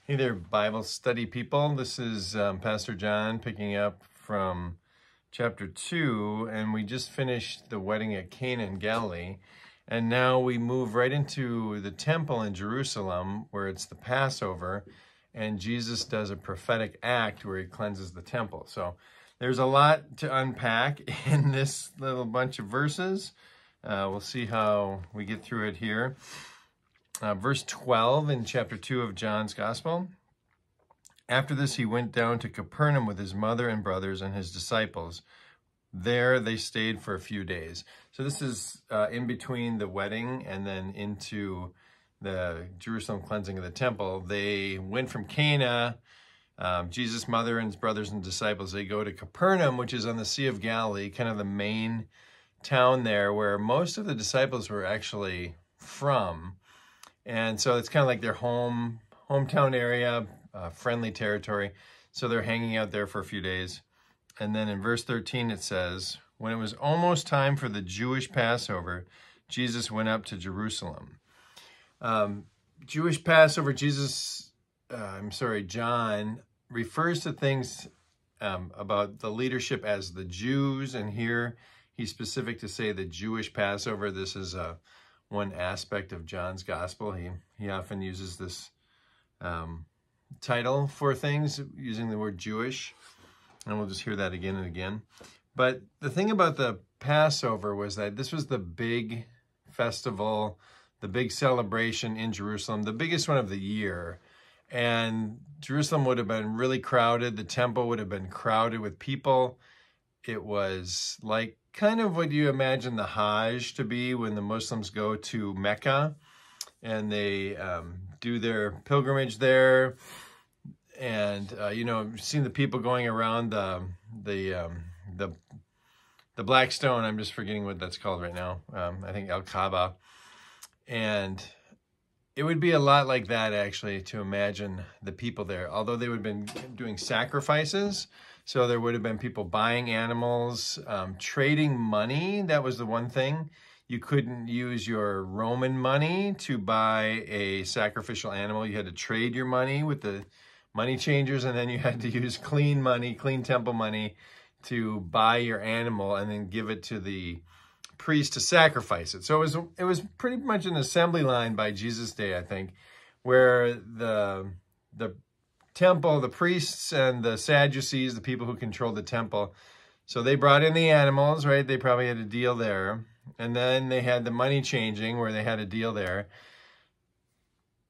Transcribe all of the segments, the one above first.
Hey there, Bible study people. This is Pastor John picking up from chapter 2, and we just finished the wedding at Cana in Galilee. And now we move right into the temple in Jerusalem, where it's the Passover, and Jesus does a prophetic act where he cleanses the temple. So there's a lot to unpack in this little bunch of verses. We'll see how we get through it here. Verse 12 in chapter 2 of John's Gospel. After this, he went down to Capernaum with his mother and brothers and his disciples. There they stayed for a few days. So this is in between the wedding and then into the Jerusalem cleansing of the temple. They went from Cana, Jesus' mother and his brothers and disciples. They go to Capernaum, which is on the Sea of Galilee, kind of the main town there where most of the disciples were actually from. And so it's kind of like their hometown area, friendly territory. So they're hanging out there for a few days. And then in verse 13 it says, when it was almost time for the Jewish Passover, Jesus went up to Jerusalem. Jewish Passover, John refers to things about the leadership as the Jews. And here he's specific to say the Jewish Passover. This is one aspect of John's gospel. He often uses this title for things using the word Jewish, and we'll just hear that again and again. But the thing about the Passover was that this was the big festival, the big celebration in Jerusalem, the biggest one of the year. And Jerusalem would have been really crowded. The temple would have been crowded with people. It was like kind of what you imagine the Hajj to be when the Muslims go to Mecca and they do their pilgrimage there. And, seeing the people going around the Black Stone. I'm just forgetting what that's called right now. I think Al-Kaaba. And it would be a lot like that, actually, to imagine the people there. Although they would have been doing sacrifices. So there would have been people buying animals, trading money. That was the one thing. You couldn't use your Roman money to buy a sacrificial animal. You had to trade your money with the money changers, and then you had to use clean money, clean temple money to buy your animal and then give it to the priest to sacrifice it. So it was pretty much an assembly line by Jesus' day, I think, where the temple, the priests and the Sadducees, the people who controlled the temple, so they brought in the animals, right? They probably had a deal there. And then they had the money changing where they had a deal there.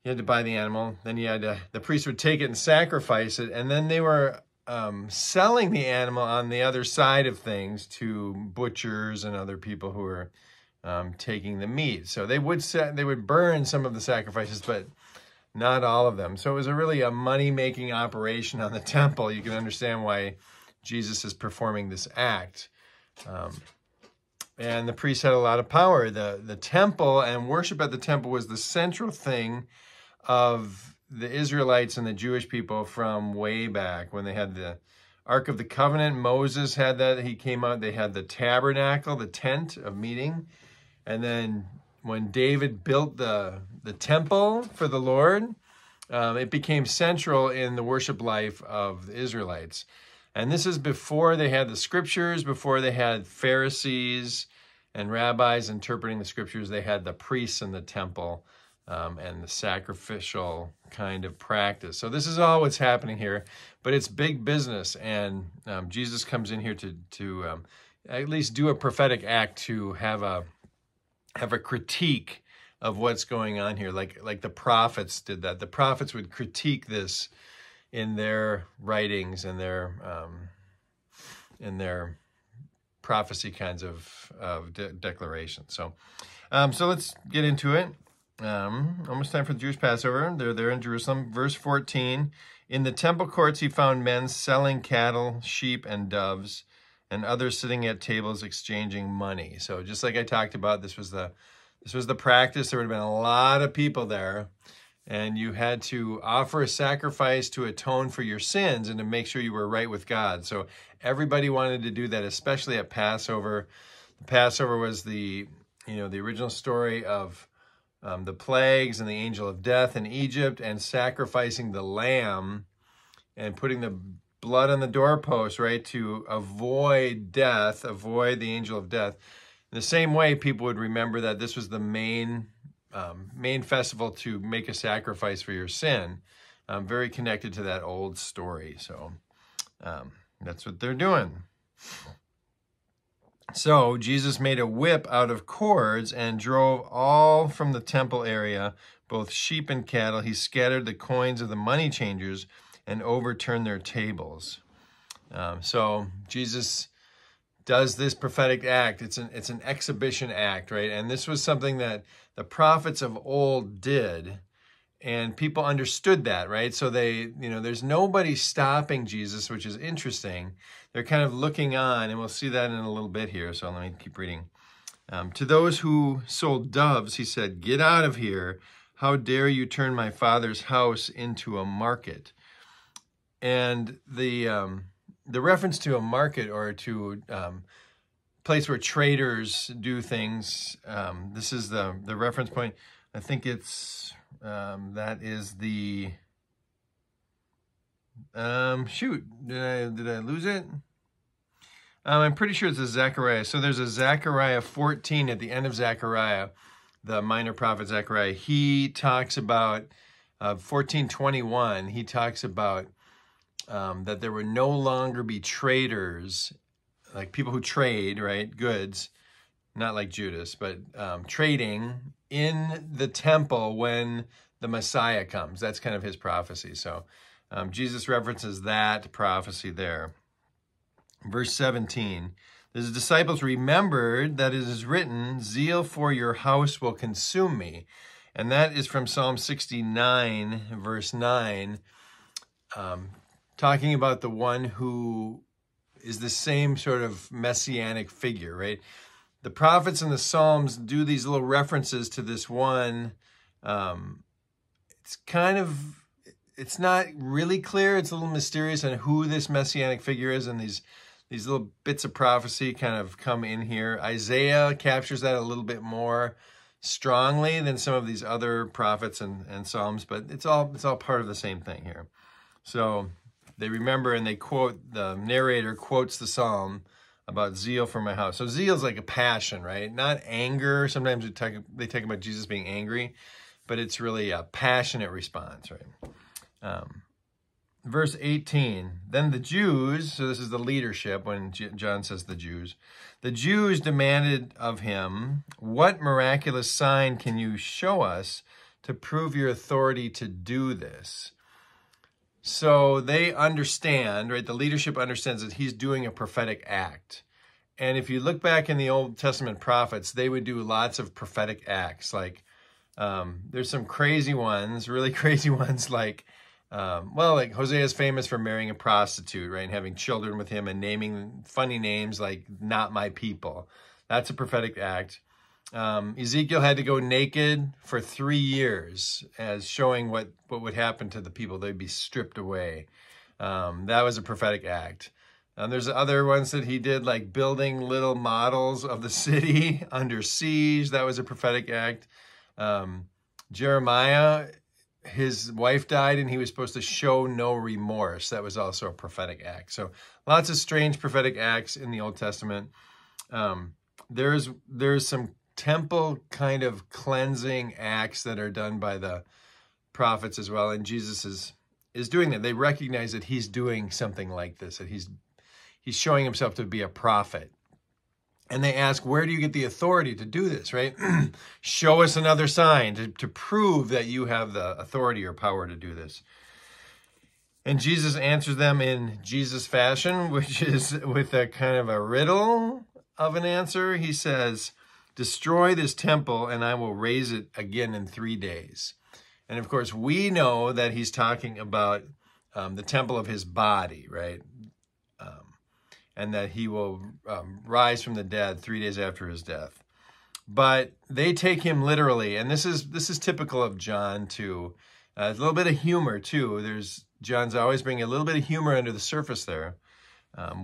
You had to buy the animal. Then the priest would take it and sacrifice it. And then they were selling the animal on the other side of things to butchers and other people who were taking the meat. So they would burn some of the sacrifices, but not all of them. So it was really a money-making operation on the temple. You can understand why Jesus is performing this act. And the priests had a lot of power. The temple and worship at the temple was the central thing of the Israelites and the Jewish people from way back when they had the Ark of the Covenant. Moses had that. He came out. They had the tabernacle, the tent of meeting. And then when David built the temple for the Lord, it became central in the worship life of the Israelites. And this is before they had the scriptures, before they had Pharisees and rabbis interpreting the scriptures. They had the priests in the temple and the sacrificial kind of practice. So this is all what's happening here, but it's big business. And Jesus comes in here to at least do a prophetic act, to have a critique of what's going on here, like the prophets did that. The prophets would critique this in their writings and in their prophecy kinds of declarations. So let's get into it. Almost time for the Jewish Passover. They're there in Jerusalem. Verse 14, in the temple courts he found men selling cattle, sheep, and doves, and others sitting at tables exchanging money. So just like I talked about, this was the practice. There would have been a lot of people there, and you had to offer a sacrifice to atone for your sins and to make sure you were right with God. So everybody wanted to do that, especially at Passover. The Passover was the original story of the plagues and the angel of death in Egypt, and sacrificing the lamb and putting the blood on the doorpost, right, to avoid death, avoid the angel of death. In the same way, people would remember that this was the main festival to make a sacrifice for your sin. Very connected to that old story. So that's what they're doing. So Jesus made a whip out of cords and drove all from the temple area, both sheep and cattle. He scattered the coins of the money changers and overturned their tables. So Jesus does this prophetic act. It's an exhibition act, right? And this was something that the prophets of old did, and people understood that, right? So there's nobody stopping Jesus, which is interesting. They're kind of looking on, and we'll see that in a little bit here. So let me keep reading. To those who sold doves, he said, "Get out of here. How dare you turn my father's house into a market?" And the reference to a market, or to place where traders do things, this is the reference point. I think it's that is the shoot, did I lose it? I'm pretty sure it's a Zechariah. So there's a Zechariah 14 at the end of Zechariah, the minor prophet Zechariah. He talks about 14:21. He talks about that there would no longer be traders, like people who trade, right, goods, not like Judas, but trading in the temple when the Messiah comes. That's kind of his prophecy. So Jesus references that prophecy there. Verse 17, his disciples remembered that it is written, "Zeal for your house will consume me." And that is from Psalm 69, verse 9, talking about the one who is the same sort of messianic figure, right? The prophets and the Psalms do these little references to this one. It's not really clear. It's a little mysterious on who this messianic figure is, and these little bits of prophecy kind of come in here. Isaiah captures that a little bit more strongly than some of these other prophets and Psalms, but it's all part of the same thing here. So they remember, and they quote, the narrator quotes the Psalm about zeal for my house. So zeal is like a passion, right? Not anger. Sometimes they talk about Jesus being angry, but it's really a passionate response, right? Verse 18, then the Jews, so this is the leadership when John says the Jews demanded of him, "What miraculous sign can you show us to prove your authority to do this?" So they understand, right? The leadership understands that he's doing a prophetic act. And if you look back in the Old Testament prophets, they would do lots of prophetic acts. Like there's some crazy ones, really crazy ones, like like Hosea is famous for marrying a prostitute, right? And having children with him and naming funny names like "not my people." That's a prophetic act. Ezekiel had to go naked for 3 years as showing what would happen to the people. They'd be stripped away. That was a prophetic act. There's other ones that he did, like building little models of the city under siege. That was a prophetic act. Jeremiah, his wife died and he was supposed to show no remorse. That was also a prophetic act. So lots of strange prophetic acts in the Old Testament. There's some temple kind of cleansing acts that are done by the prophets as well. And Jesus is doing that. They recognize that he's doing something like this, that he's showing himself to be a prophet. And they ask, where do you get the authority to do this, right? Show us another sign to prove that you have the authority or power to do this. And Jesus answers them in Jesus fashion, which is with a kind of a riddle of an answer. He says, "Destroy this temple and I will raise it again in 3 days." And of course, we know that he's talking about the temple of his body, right? And that he will rise from the dead 3 days after his death. But they take him literally, and this is typical of John too. A little bit of humor too. John's always bringing a little bit of humor under the surface there,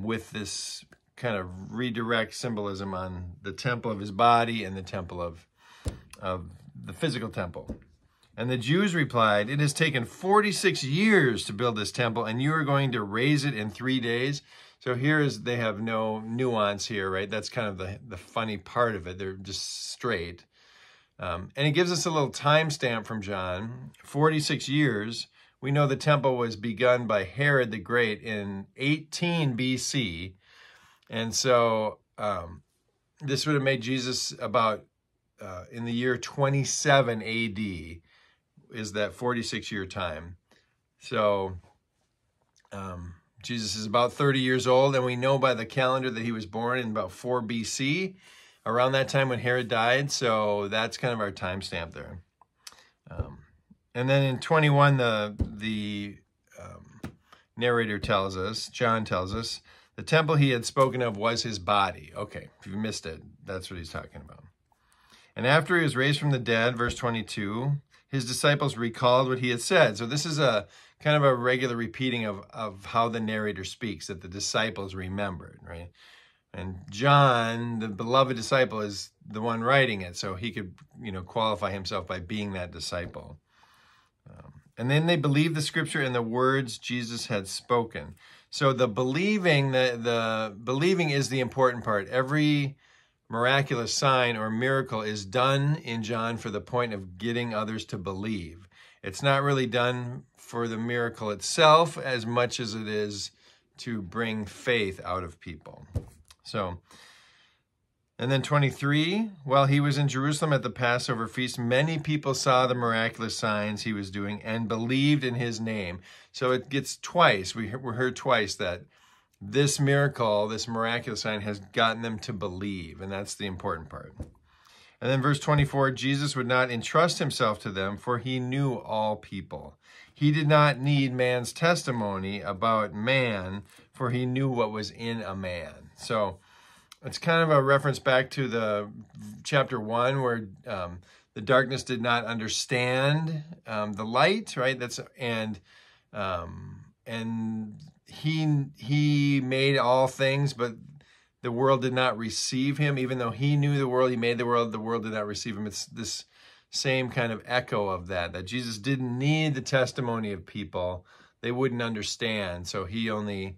with this kind of redirect symbolism on the temple of his body and the temple of the physical temple. And the Jews replied, "It has taken 46 years to build this temple, and you are going to raise it in 3 days?" So they have no nuance here, right? That's kind of the funny part of it. They're just straight. And it gives us a little timestamp from John, 46 years. We know the temple was begun by Herod the Great in 18 BC. And so this would have made Jesus about in the year 27 AD is that 46-year time. So Jesus is about 30 years old, and we know by the calendar that he was born in about 4 BC, around that time when Herod died. So that's kind of our timestamp there. And then in 21, the narrator tells us, John tells us, the temple he had spoken of was his body. Okay, if you missed it, that's what he's talking about. And after he was raised from the dead, verse 22, his disciples recalled what he had said. So this is a kind of a regular repeating of how the narrator speaks, that the disciples remembered, right? And John, the beloved disciple, is the one writing it, so he could, qualify himself by being that disciple. And then they believed the scripture and the words Jesus had spoken. So the believing is the important part. Every miraculous sign or miracle is done in John for the point of getting others to believe. It's not really done for the miracle itself as much as it is to bring faith out of people. So, and then 23, while he was in Jerusalem at the Passover feast, many people saw the miraculous signs he was doing and believed in his name. So it gets twice. We heard twice that this miracle, this miraculous sign, has gotten them to believe, and that's the important part. And then verse 24, Jesus would not entrust himself to them, for he knew all people. He did not need man's testimony about man, for he knew what was in a man. So it's kind of a reference back to the chapter 1 where the darkness did not understand the light, right? And he made all things, but the world did not receive him. Even though he knew the world, he made the world did not receive him. It's this same kind of echo of that Jesus didn't need the testimony of people. They wouldn't understand. So he only,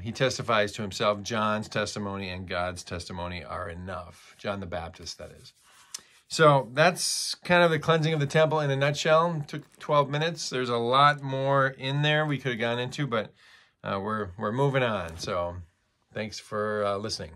he testifies to himself. John's testimony and God's testimony are enough. John the Baptist, that is. So that's kind of the cleansing of the temple in a nutshell. It took 12 minutes. There's a lot more in there we could have gone into, but we're moving on. So thanks for listening.